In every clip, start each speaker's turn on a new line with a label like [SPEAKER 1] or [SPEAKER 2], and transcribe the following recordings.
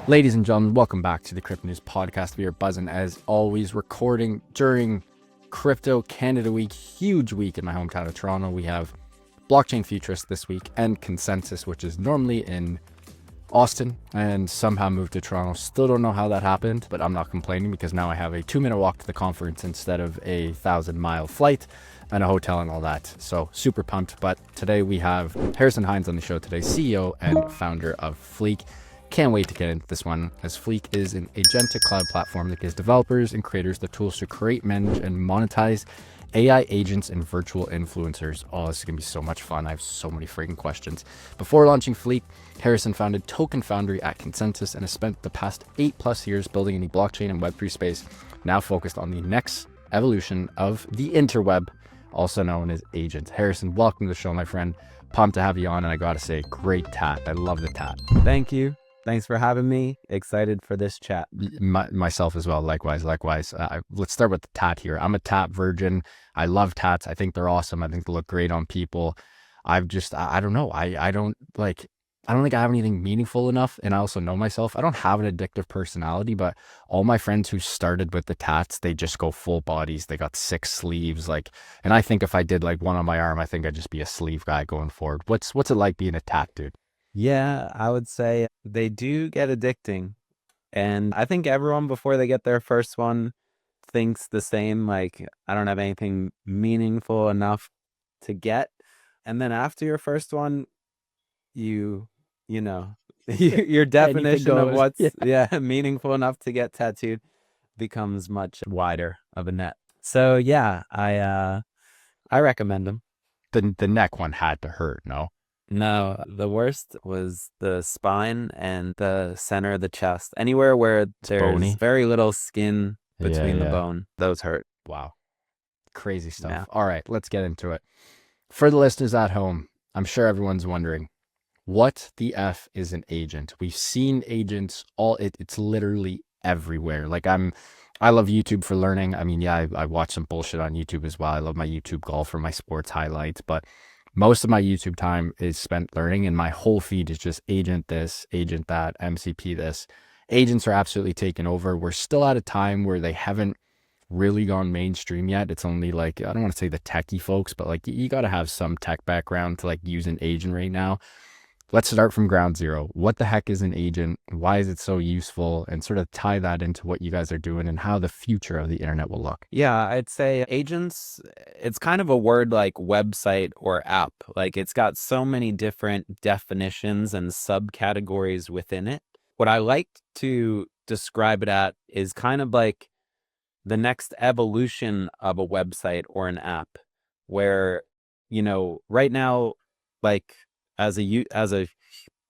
[SPEAKER 1] Ladies and gentlemen, welcome back to the Crypto News Podcast. We are buzzing as always, recording during Crypto Canada Week, huge week in my hometown of Toronto. We have Blockchain Futurists this week and ConsenSys, which is normally in Austin and somehow moved to Toronto. Still don't know how that happened, but I'm not complaining because now I have a 2-minute walk to the conference instead of a 1,000-mile flight and a hotel and all that. So super pumped. But today we have Hines on the show today, CEO and founder of Fleek. Can't wait to get into this one, as Fleek is an agentic cloud platform that gives developers and creators the tools to create, manage, and monetize AI agents and virtual influencers. Oh, this is going to be so much fun. I have so many freaking questions. Before launching Fleek, Harrison founded Token Foundry at ConsenSys and has spent the past 8+ years building in the blockchain and Web3 space, now focused on the next evolution of the interweb, also known as agents. Harrison, welcome to the show, my friend. Pumped to have you on, and I got to say, great tat. I love the tat.
[SPEAKER 2] Thank you. Thanks for having me. Excited for this chat.
[SPEAKER 1] Myself as well. Likewise. Let's start with the tat here. I'm a tat virgin. I love tats. I think they're awesome. I think they look great on people. I don't know. I don't think I have anything meaningful enough. And I also know myself. I don't have an addictive personality, but all my friends who started with the tats, they just go full bodies. They got 6 sleeves. And I think if I did one on my arm, I think I'd just be a sleeve guy going forward. What's it like being a tat dude?
[SPEAKER 2] Yeah, I would say they do get addicting. And I think everyone before they get their first one thinks the same, I don't have anything meaningful enough to get. And then after your first one, your definition of what's meaningful enough to get tattooed becomes much wider of a net. So yeah, I recommend them.
[SPEAKER 1] The neck one had to hurt, no?
[SPEAKER 2] No, the worst was the spine and the center of the chest. Anywhere where there's
[SPEAKER 1] bony.
[SPEAKER 2] Very little skin between the bone, those hurt.
[SPEAKER 1] Wow. Crazy stuff.
[SPEAKER 2] Yeah.
[SPEAKER 1] All right, let's get into it. For the listeners at home, I'm sure everyone's wondering, what the F is an agent? We've seen agents it's literally everywhere. I love YouTube for learning. I mean, I watch some bullshit on YouTube as well. I love my YouTube golf for my sports highlights, but most of my YouTube time is spent learning, and my whole feed is just agent this, agent that, MCP this. Agents are absolutely taking over. We're still at a time where they haven't really gone mainstream yet. It's only I don't want to say the techie folks, but you got to have some tech background to use an agent right now. Let's start from ground zero. What the heck is an agent? Why is it so useful? And sort of tie that into what you guys are doing and how the future of the internet will look.
[SPEAKER 2] Yeah, I'd say agents, it's kind of a word like website or app. It's got so many different definitions and subcategories within it. What I like to describe it at is kind of like the next evolution of a website or an app where, right now, as a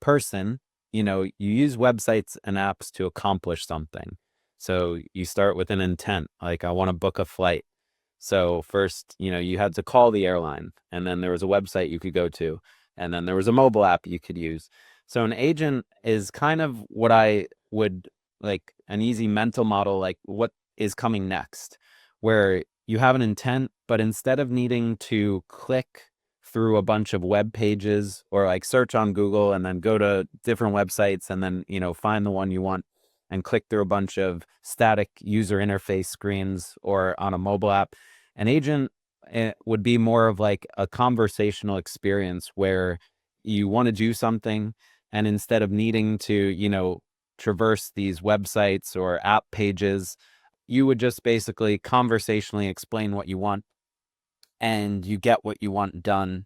[SPEAKER 2] person, you use websites and apps to accomplish something. So you start with an intent, I want to book a flight. So first, you had to call the airline, and then there was a website you could go to, and then there was a mobile app you could use. So an agent is kind of what I would an easy mental model, what is coming next, where you have an intent, but instead of needing to click through a bunch of web pages or search on Google and then go to different websites and then, find the one you want and click through a bunch of static user interface screens or on a mobile app, an agent would be more of a conversational experience where you want to do something, and instead of needing to, traverse these websites or app pages, you would just basically conversationally explain what you want, and you get what you want done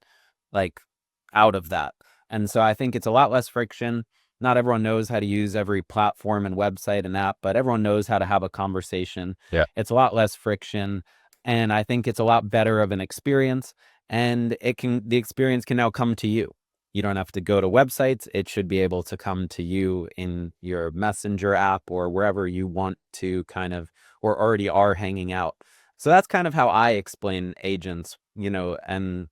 [SPEAKER 2] out of that. And so I think it's a lot less friction. Not everyone knows how to use every platform and website and app, but everyone knows how to have a conversation.
[SPEAKER 1] Yeah.
[SPEAKER 2] It's a lot less friction, and I think it's a lot better of an experience, and the experience can now come to you. You don't have to go to websites. It should be able to come to you in your Messenger app or wherever you want to or already are hanging out. So that's kind of how I explain agents, and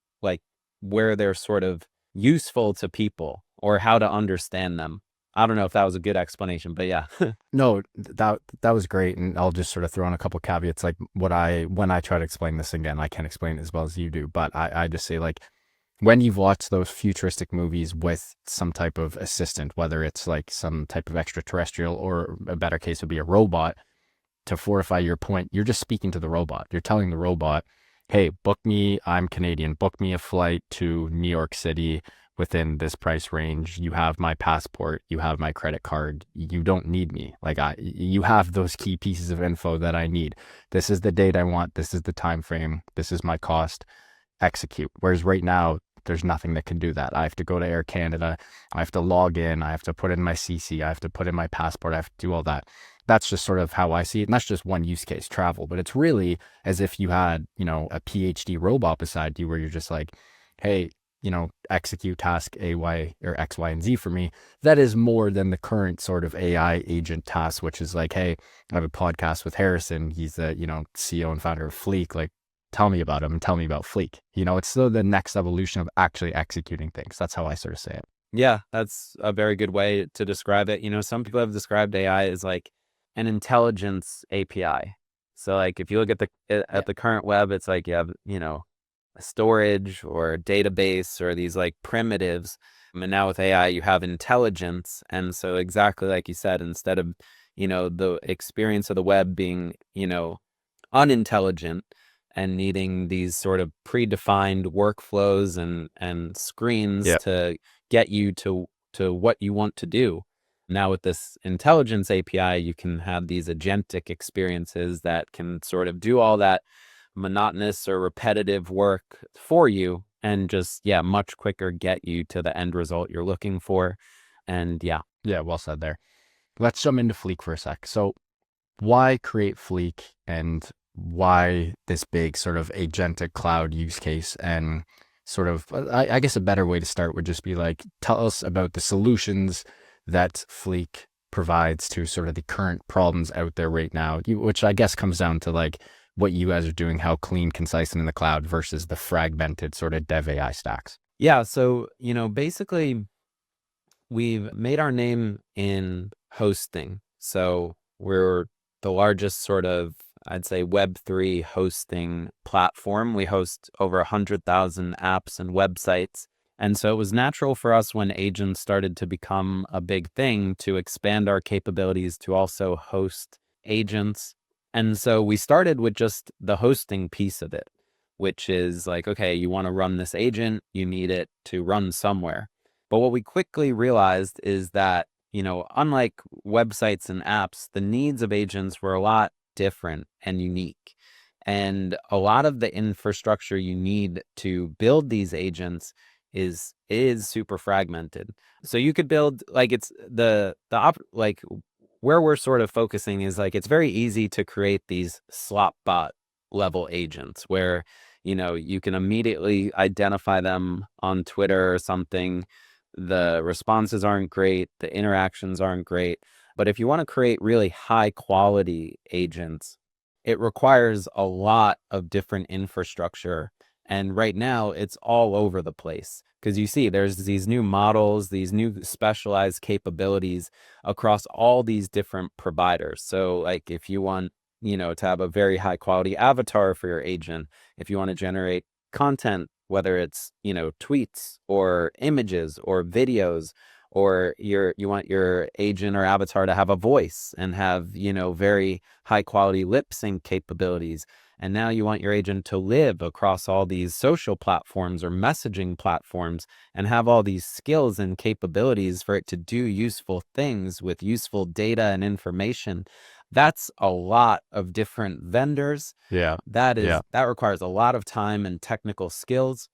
[SPEAKER 2] where they're sort of useful to people or how to understand them. I don't know if that was a good explanation, but yeah.
[SPEAKER 1] No, that was great. And I'll just sort of throw in a couple caveats. When I try to explain this again, I can't explain it as well as you do, but I just say when you've watched those futuristic movies with some type of assistant, whether it's like some type of extraterrestrial or a better case would be a robot, to fortify your point, you're just speaking to the robot. You're telling the robot, hey, book me, I'm Canadian, book me a flight to New York City within this price range. You have my passport, you have my credit card. You don't need me. Like you have those key pieces of info that I need. This is the date I want. This is the time frame. This is my cost. Execute. Whereas right now, there's nothing that can do that. I have to go to Air Canada. I have to log in. I have to put in my CC. I have to put in my passport. I have to do all that. That's just sort of how I see it. And that's just one use case, travel. But it's really as if you had, a PhD robot beside you where you're just like, hey, execute task A, Y, or X, Y, and Z for me. That is more than the current sort of AI agent task, which is like, hey, I have a podcast with Harrison. He's the, CEO and founder of Fleek. Like, tell me about him and tell me about Fleek. It's still the next evolution of actually executing things. That's how I sort of say it.
[SPEAKER 2] Yeah, that's a very good way to describe it. Some people have described AI as like an intelligence API. So like if you look at the current web, it's like you have, a storage or a database or these like primitives. And now with AI, you have intelligence. And so exactly like you said, instead of, the experience of the web being, unintelligent and needing these sort of predefined workflows and screens to get you to what you want to do. Now with this intelligence API, you can have these agentic experiences that can sort of do all that monotonous or repetitive work for you and just, much quicker get you to the end result you're looking for. And
[SPEAKER 1] Yeah, well said there. Let's jump into Fleek for a sec. So why create Fleek and why this big sort of agentic cloud use case? And sort of, I guess a better way to start would just be like, tell us about the solutions that Fleek provides to sort of the current problems out there right now, which I guess comes down to like what you guys are doing, how clean, concise, and in the cloud versus the fragmented sort of dev AI stacks.
[SPEAKER 2] Yeah. So, basically we've made our name in hosting. So we're the largest sort of, I'd say, Web3 hosting platform. We host over 100,000 apps and websites. And so it was natural for us when agents started to become a big thing to expand our capabilities to also host agents. And so we started with just the hosting piece of it, which is like, okay, you want to run this agent, you need it to run somewhere. But what we quickly realized is that, unlike websites and apps, the needs of agents were a lot different and unique. And a lot of the infrastructure you need to build these agents is super fragmented. So you could build like it's like where we're sort of focusing is like it's very easy to create these slop bot level agents where you can immediately identify them on Twitter or something. The responses aren't great, the interactions aren't great. But if you want to create really high quality agents, it requires a lot of different infrastructure. And right now it's all over the place because you see there's these new models, these new specialized capabilities across all these different providers. So like if you want, to have a very high quality avatar for your agent, if you want to generate content, whether it's, tweets or images or videos, or you want your agent or avatar to have a voice and have, very high quality lip sync capabilities. And now you want your agent to live across all these social platforms or messaging platforms and have all these skills and capabilities for it to do useful things with useful data and information. That's a lot of different vendors.
[SPEAKER 1] Yeah.
[SPEAKER 2] That requires a lot of time and technical skills.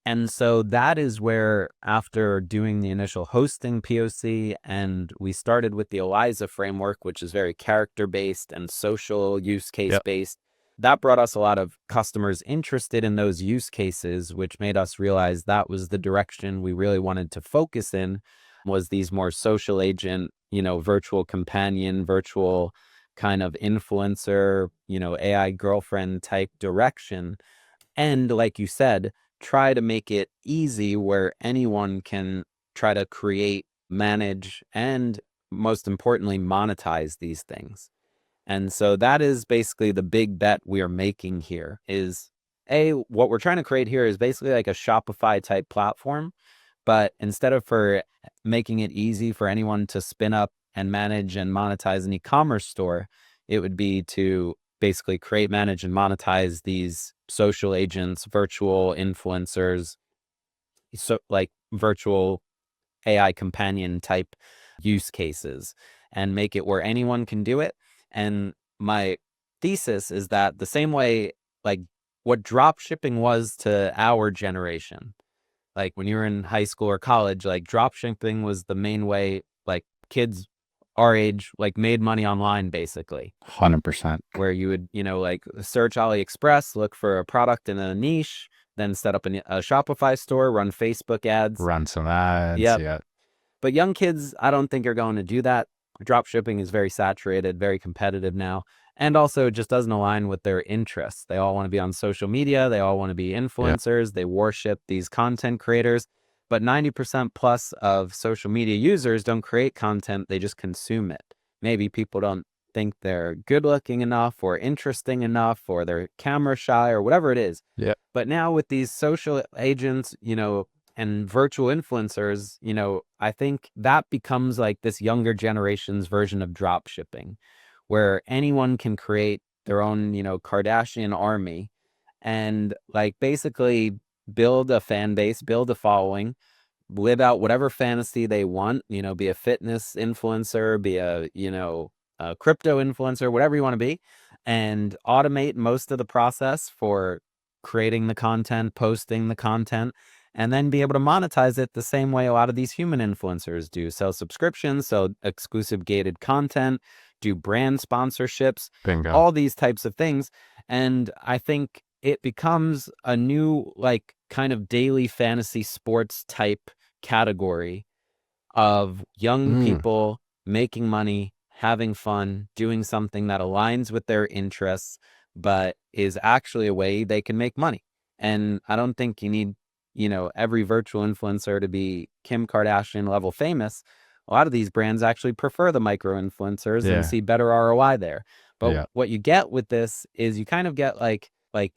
[SPEAKER 2] And so that is where, after doing the initial hosting POC, and we started with the Aliza framework, which is very character-based and social use case-based, that brought us a lot of customers interested in those use cases, which made us realize that was the direction we really wanted to focus in, was these more social agent, virtual companion, virtual kind of influencer, AI girlfriend type direction. And like you said, try to make it easy where anyone can try to create, manage, and most importantly, monetize these things. And so that is basically the big bet we are making here is what we're trying to create here is basically like a Shopify type platform, but instead of for making it easy for anyone to spin up and manage and monetize an e-commerce store, it would be to basically create, manage, and monetize these social agents, virtual influencers, so like virtual AI companion type use cases, and make it where anyone can do it. And my thesis is that the same way, like what drop shipping was to our generation, like when you were in high school or college, like drop shipping was the main way, like kids our age, like made money online basically.
[SPEAKER 1] 100%.
[SPEAKER 2] Where you would, like search AliExpress, look for a product in a niche, then set up a Shopify store, run Facebook ads.
[SPEAKER 1] Run some ads.
[SPEAKER 2] Yep.
[SPEAKER 1] Yeah.
[SPEAKER 2] But young kids, I don't think are going to do that. Drop shipping is very saturated, very competitive now. And also it just doesn't align with their interests. They all want to be on social media. They all want to be influencers. They worship these content creators. But 90% plus of social media users don't create content. They just consume it. Maybe people don't think they're good looking enough or interesting enough, or they're camera shy or whatever it is.
[SPEAKER 1] Yeah.
[SPEAKER 2] But now with these social agents, and virtual influencers, I think that becomes like this younger generation's version of drop shipping, where anyone can create their own, Kardashian army and like basically build a fan base, build a following, live out whatever fantasy they want, be a fitness influencer, be a crypto influencer, whatever you want to be, and automate most of the process for creating the content, posting the content, and then be able to monetize it the same way a lot of these human influencers do. Sell subscriptions, sell exclusive gated content, do brand sponsorships,
[SPEAKER 1] Bingo.
[SPEAKER 2] all these types of things. And I think it becomes a new, like, kind of daily fantasy sports type category of young people making money, having fun, doing something that aligns with their interests, but is actually a way they can make money. And I don't think you need, every virtual influencer to be Kim Kardashian level famous. A lot of these brands actually prefer the micro influencers and see better ROI there. But what you get with this is you kind of get like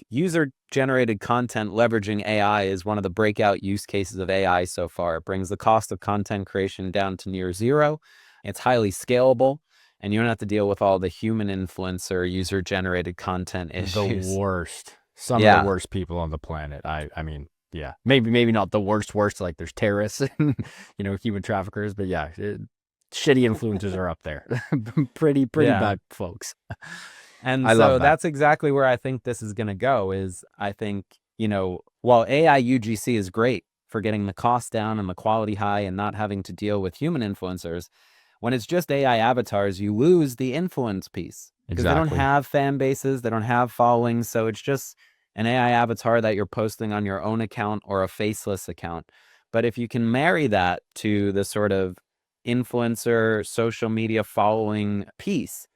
[SPEAKER 2] user generated content leveraging AI is one of the breakout use cases of AI so far. It brings the cost of content creation down to near zero. It's highly scalable, and you don't have to deal with all the human influencer user generated content issues.
[SPEAKER 1] The worst. Some of the worst people on the planet. I mean, yeah, maybe not the worst, like there's terrorists and, human traffickers, but yeah, shitty influencers are up there. pretty bad folks.
[SPEAKER 2] And so that's exactly where I think this is going to go is I think, while AI UGC is great for getting the cost down and the quality high and not having to deal with human influencers, when it's just AI avatars, you lose the influence piece. Because they don't have fan bases, they don't have followings, so it's just an AI avatar that you're posting on your own account or a faceless account. But if you can marry that to the sort of influencer social media following piece,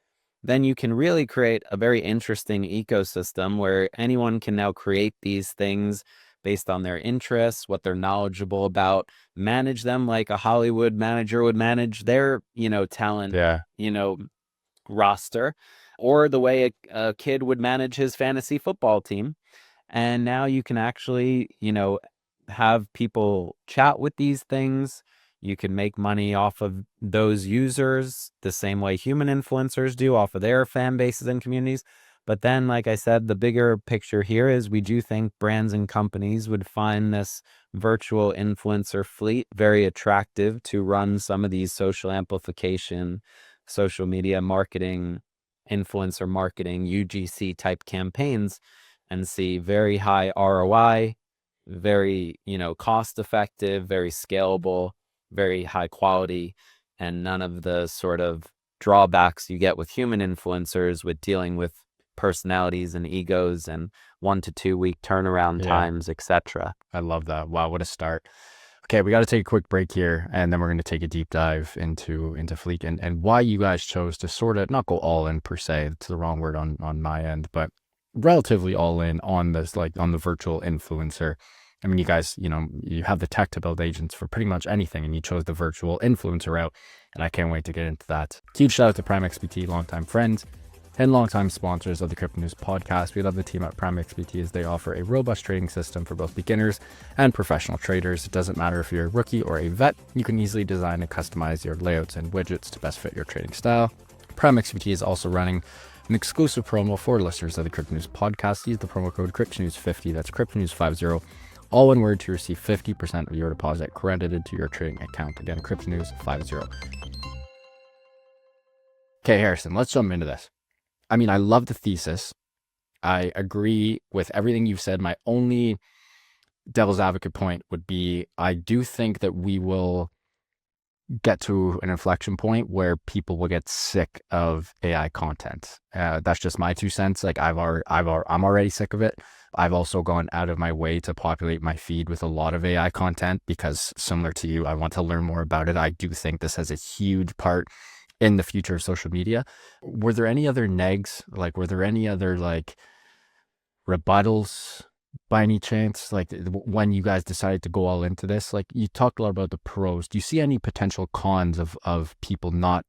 [SPEAKER 2] then you can really create a very interesting ecosystem where anyone can now create these things based on their interests, what they're knowledgeable about, manage them like a Hollywood manager would manage their, talent, roster, or the way a kid would manage his fantasy football team. And now you can actually, have people chat with these things. You can make money off of those users the same way human influencers do off of their fan bases and communities. But then, like I said, the bigger picture here is we do think brands and companies would find this virtual influencer fleet very attractive to run some of these social amplification, social media marketing, influencer marketing, UGC type campaigns and see very high ROI, very, cost effective, very scalable, very high quality, and none of the sort of drawbacks you get with human influencers with dealing with personalities and egos and 1 to 2 week turnaround times, etc.
[SPEAKER 1] I love that. Wow, what a start. Okay, we got to take a quick break here, and then we're going to take a deep dive into Fleek and why you guys chose to sort of not go all in per se. It's the wrong word on my end, but relatively all in on this, like on the virtual influencer. I mean, you guys, you have the tech to build agents for pretty much anything, and you chose the virtual influencer route, and I can't wait to get into that. Huge shout out to Prime XPT, longtime friend. and longtime sponsors of the Crypto News podcast. We love the team at Prime XBT as they offer a robust trading system for both beginners and professional traders. It doesn't matter if you're a rookie or a vet, you can easily design and customize your layouts and widgets to best fit your trading style. Prime XBT is also running an exclusive promo for listeners of the Crypto News podcast. Use the promo code CryptoNews50, that's CryptoNews50, all one word, to receive 50% of your deposit credited to your trading account. Again, CryptoNews50. Okay, Harrison, let's jump into this. I mean, I love the thesis. I agree with everything you've said. My only devil's advocate point would be, I do think that we will get to an inflection point where people will get sick of AI content. That's just my 2 cents. Like I'm already sick of it. I've also gone out of my way to populate my feed with a lot of AI content because, similar to you, I want to learn more about it. I do think this has a huge part in the future of social media. Were there any other negs? Like, were there any other like rebuttals by any chance? Like when you guys decided to go all into this, like you talked a lot about the pros. Do you see any potential cons of people not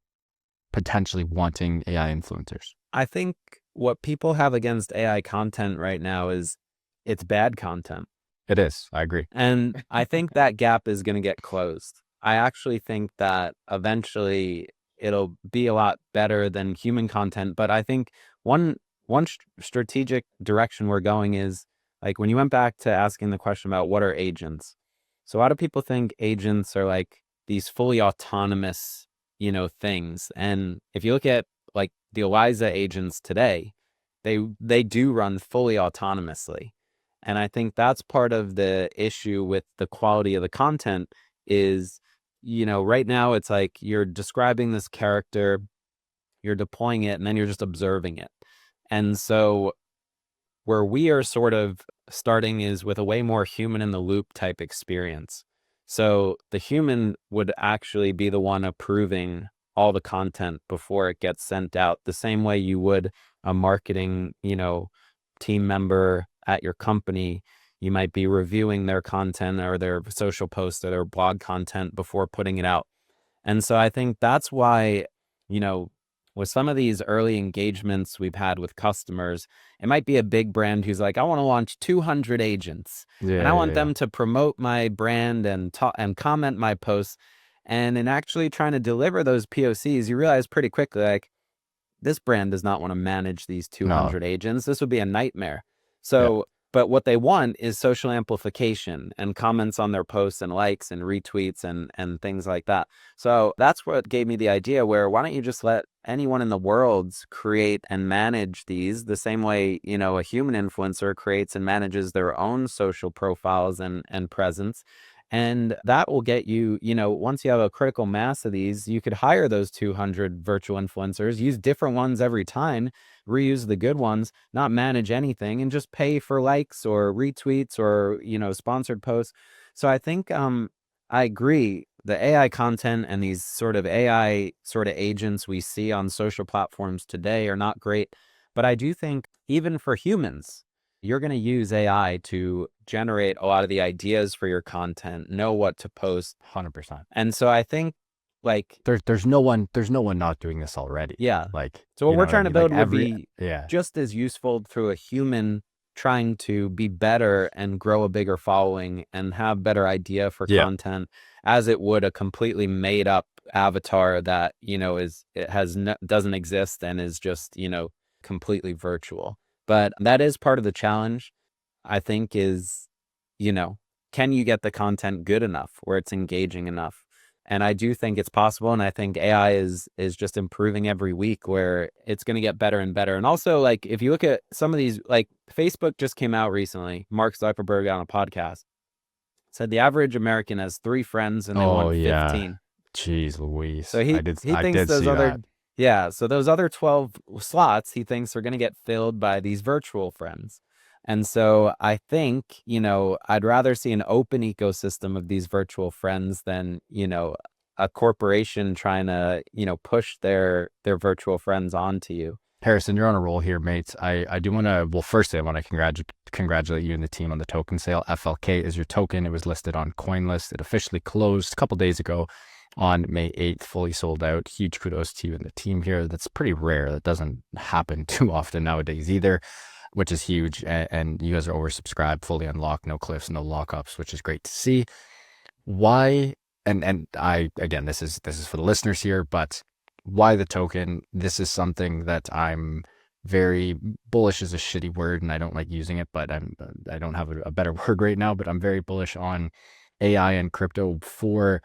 [SPEAKER 1] potentially wanting AI influencers?
[SPEAKER 2] I think what people have against AI content right now is it's bad content.
[SPEAKER 1] It is. I agree.
[SPEAKER 2] And I think that gap is going to get closed. I actually think that eventually it'll be a lot better than human content. But I think one strategic direction we're going is, like, when you went back to asking the question about what are agents. So a lot of people think agents are like these fully autonomous, things. And if you look at like the Aliza agents today, they do run fully autonomously. And I think that's part of the issue with the quality of the content is, right now it's like you're describing this character, you're deploying it, and then you're just observing it. And so where we are sort of starting is with a way more human in the loop type experience. So the human would actually be the one approving all the content before it gets sent out, the same way you would a marketing, team member at your company. You might be reviewing their content or their social posts or their blog content before putting it out. And so I think that's why, with some of these early engagements we've had with customers, it might be a big brand who's like, I want to launch 200 agents and I want them to promote my brand and talk and comment my posts. And in actually trying to deliver those POCs, you realize pretty quickly, like, this brand does not want to manage these 200 agents. This would be a nightmare. So, but what they want is social amplification and comments on their posts and likes and retweets and things like that. So that's what gave me the idea where, why don't you just let anyone in the world create and manage these the same way, a human influencer creates and manages their own social profiles and presence. And that will get you, once you have a critical mass of these, you could hire those 200 virtual influencers, use different ones every time, reuse the good ones, not manage anything, and just pay for likes or retweets or, sponsored posts. So I think I agree. The AI content and these sort of AI sort of agents we see on social platforms today are not great. But I do think even for humans, you're going to use AI to generate a lot of the ideas for your content, know what to post.
[SPEAKER 1] 100%.
[SPEAKER 2] And so I think, like,
[SPEAKER 1] there's no one not doing this already.
[SPEAKER 2] Yeah.
[SPEAKER 1] Like,
[SPEAKER 2] so what we're trying to build would be
[SPEAKER 1] yeah,
[SPEAKER 2] just as useful through a human trying to be better and grow a bigger following and have better idea for content as it would a completely made up avatar that, doesn't exist and is just, completely virtual. But that is part of the challenge, I think, is, can you get the content good enough where it's engaging enough? And I do think it's possible. And I think AI is just improving every week, where it's going to get better and better. And also, like, if you look at some of these, like Facebook just came out recently, Mark Zuckerberg on a podcast said the average American has 3 friends and they want 15.
[SPEAKER 1] Jeez Louise.
[SPEAKER 2] So he thinks those other, so those other 12 slots he thinks are going to get filled by these virtual friends. And so I think, I'd rather see an open ecosystem of these virtual friends than, a corporation trying to, push their virtual friends onto you.
[SPEAKER 1] Harrison, you're on a roll here, mates. I do want to, well, firstly, I want to congratulate you and the team on the token sale. FLK is your token. It was listed on CoinList. It officially closed a couple days ago. on May 8th, fully sold out. Huge kudos to you and the team here. That's pretty rare. That doesn't happen too often nowadays either, which is huge. And you guys are oversubscribed, fully unlocked, no cliffs, no lockups, which is great to see. Why? And I, again, this is for the listeners here, but why the token? This is something that I'm very bullish is a shitty word and I don't like using it, but I don't have a better word right now, but I'm very bullish on AI and crypto for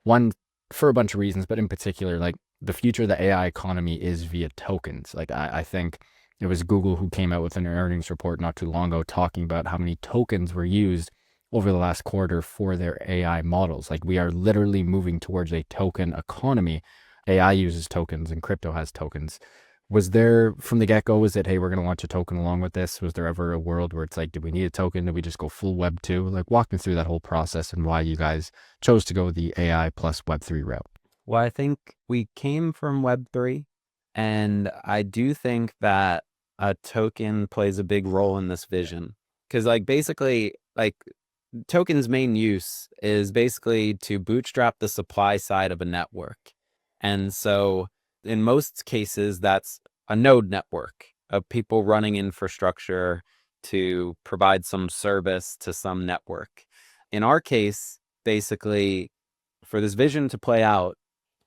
[SPEAKER 1] a bunch of reasons, but in particular, like the future of the AI economy is via tokens. Like I think it was Google who came out with an earnings report not too long ago talking about how many tokens were used over the last quarter for their AI models. Like we are literally moving towards a token economy. AI uses tokens and crypto has tokens. Was there from the get-go, was it, hey, we're going to launch a token along with this? Was there ever a world where it's like, did we need a token? Did we just go full Web 2? Like walk me through that whole process and why you guys chose to go the AI plus Web 3 route.
[SPEAKER 2] Well, I think we came from Web 3, and I do think that a token plays a big role in this vision. Because like basically, like token's main use is basically to bootstrap the supply side of a network. And so in most cases, that's a node network of people running infrastructure to provide some service to some network. In our case, basically, for this vision to play out,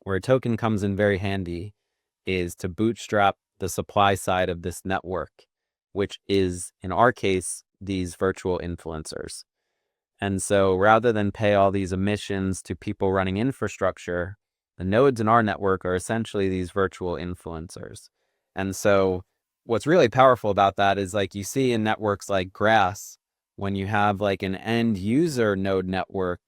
[SPEAKER 2] where a token comes in very handy is to bootstrap the supply side of this network, which is, in our case, these virtual influencers. And so rather than pay all these emissions to people running infrastructure, the nodes in our network are essentially these virtual influencers. And so what's really powerful about that is like you see in networks like Grass, when you have like an end user node network,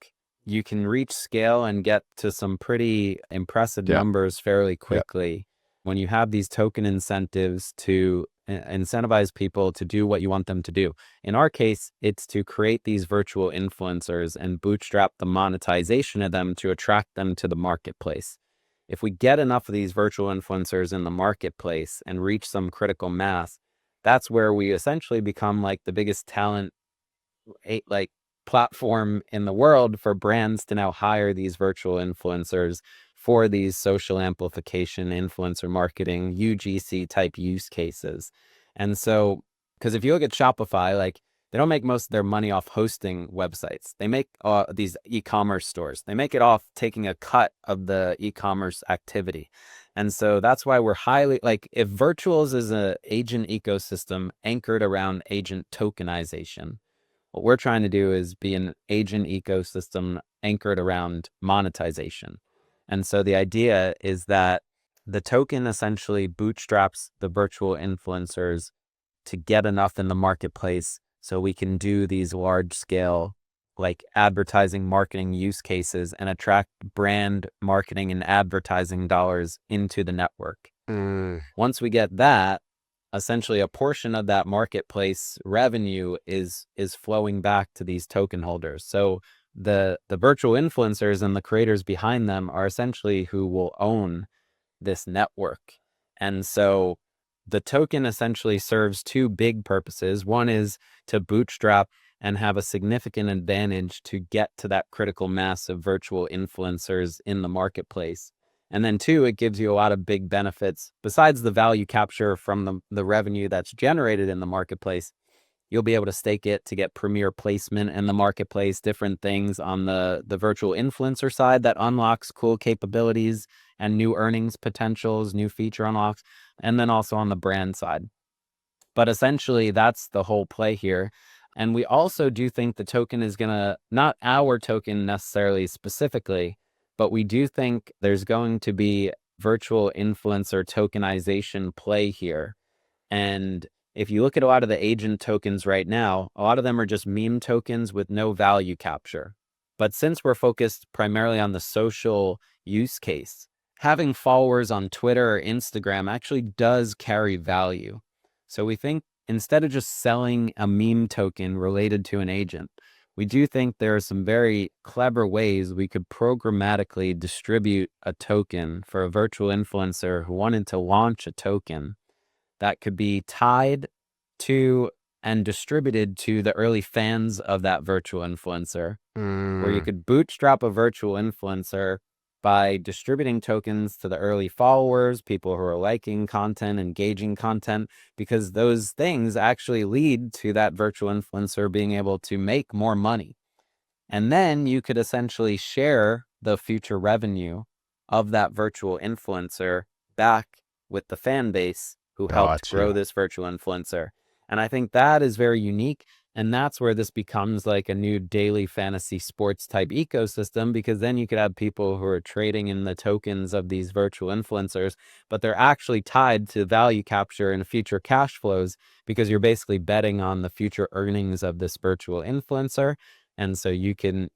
[SPEAKER 2] you can reach scale and get to some pretty impressive numbers fairly quickly. When you have these token incentives to incentivize people to do what you want them to do. In our case, it's to create these virtual influencers and bootstrap the monetization of them to attract them to the marketplace. If we get enough of these virtual influencers in the marketplace and reach some critical mass, that's where we essentially become like the biggest talent like platform in the world for brands to now hire these virtual influencers for these social amplification, influencer marketing, UGC type use cases. And so, because if you look at Shopify, like they don't make most of their money off hosting websites. They make these e-commerce stores. They make it off taking a cut of the e-commerce activity. And so that's why we're highly, like if Virtuals is an agent ecosystem anchored around agent tokenization, what we're trying to do is be an agent ecosystem anchored around monetization. And so the idea is that the token essentially bootstraps the virtual influencers to get enough in the marketplace so we can do these large scale like advertising marketing use cases and attract brand marketing and advertising dollars into the network. Once we get that, essentially a portion of that marketplace revenue is flowing back to these token holders. So the virtual influencers and the creators behind them are essentially who will own this network. And so the token essentially serves two big purposes. One is to bootstrap and have a significant advantage to get to that critical mass of virtual influencers in the marketplace. And then two, it gives you a lot of big benefits. Besides the value capture from the revenue that's generated in the marketplace, you'll be able to stake it to get premier placement in the marketplace, different things on the virtual influencer side that unlocks cool capabilities and new earnings potentials, new feature unlocks, and then also on the brand side. But essentially, that's the whole play here. And we also do think the token is going to, not our token necessarily specifically, but we do think there's going to be virtual influencer tokenization play here. And if you look at a lot of the agent tokens right now, a lot of them are just meme tokens with no value capture. But since we're focused primarily on the social use case, having followers on Twitter or Instagram actually does carry value. So we think instead of just selling a meme token related to an agent, we do think there are some very clever ways we could programmatically distribute a token for a virtual influencer who wanted to launch a token that could be tied to and distributed to the early fans of that virtual influencer, where you could bootstrap a virtual influencer by distributing tokens to the early followers, people who are liking content, engaging content, because those things actually lead to that virtual influencer being able to make more money. And then you could essentially share the future revenue of that virtual influencer back with the fan base who helped grow this virtual influencer. And I think that is very unique. And that's where this becomes like a new daily fantasy sports type ecosystem, because then you could have people who are trading in the tokens of these virtual influencers, but they're actually tied to value capture and future cash flows, because you're basically betting on the future earnings of this virtual influencer. And so you can,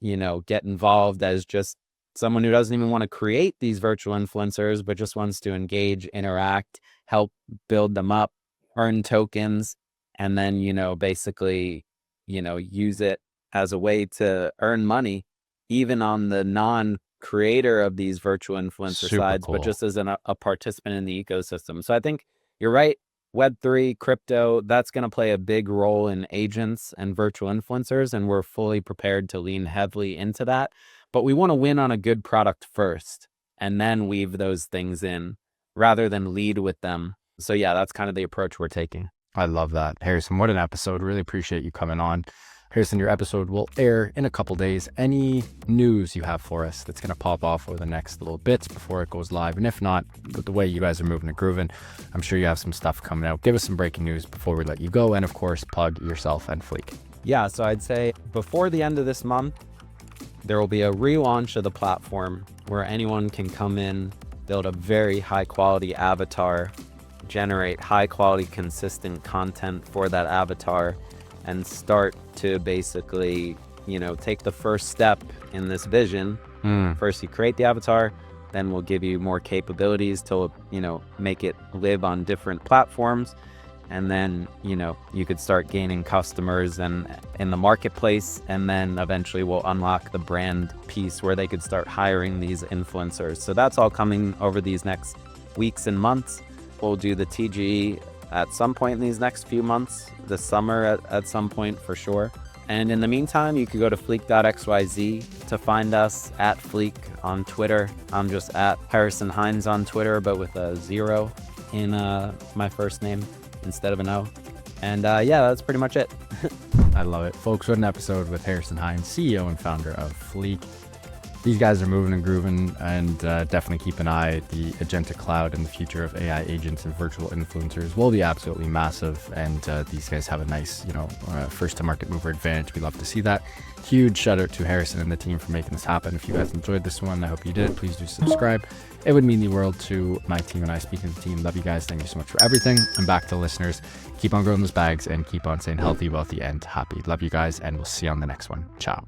[SPEAKER 2] get involved as just someone who doesn't even want to create these virtual influencers, but just wants to engage, interact, help build them up, earn tokens, and then, basically, use it as a way to earn money, even on the non-creator of these virtual influencer sides, but just as a participant in the ecosystem. So I think you're right. Web3, crypto, that's going to play a big role in agents and virtual influencers, and we're fully prepared to lean heavily into that. But we want to win on a good product first, and then weave those things in rather than lead with them. So yeah, that's kind of the approach we're taking.
[SPEAKER 1] I love that. Harrison, what an episode. Really appreciate you coming on. Harrison, your episode will air in a couple days. Any news you have for us that's going to pop off over the next little bits before it goes live? And if not, with the way you guys are moving and grooving, I'm sure you have some stuff coming out. Give us some breaking news before we let you go. And of course, plug yourself and Fleek.
[SPEAKER 2] Yeah, so I'd say before the end of this month, there will be a relaunch of the platform where anyone can come in, build a very high quality avatar, generate high quality, consistent content for that avatar, and start to basically, take the first step in this vision. First, you create the avatar, then we'll give you more capabilities to, make it live on different platforms. And then, you could start gaining customers and in the marketplace. And then eventually we'll unlock the brand piece where they could start hiring these influencers. So that's all coming over these next weeks and months. We'll do the TGE at some point in these next few months, this summer at some point for sure. And in the meantime, you could go to fleek.xyz to find us, at Fleek on Twitter. I'm just at Harrison Hines on Twitter, but with a 0 in my first name instead of an O. And yeah, that's pretty much it.
[SPEAKER 1] I love it. Folks, what an episode with Harrison Hines, CEO and founder of Fleek. These guys are moving and grooving, and definitely keep an eye. The Agentic Cloud and the future of AI agents and virtual influencers will be absolutely massive. And these guys have a nice, first to market mover advantage. We love to see that. Huge shout out to Harrison and the team for making this happen. If you guys enjoyed this one, I hope you did. Please do subscribe. It would mean the world to my team and I. Speaking of the team, love you guys. Thank you so much for everything. And back to listeners, keep on growing those bags and keep on staying healthy, wealthy, and happy. Love you guys, and we'll see you on the next one. Ciao.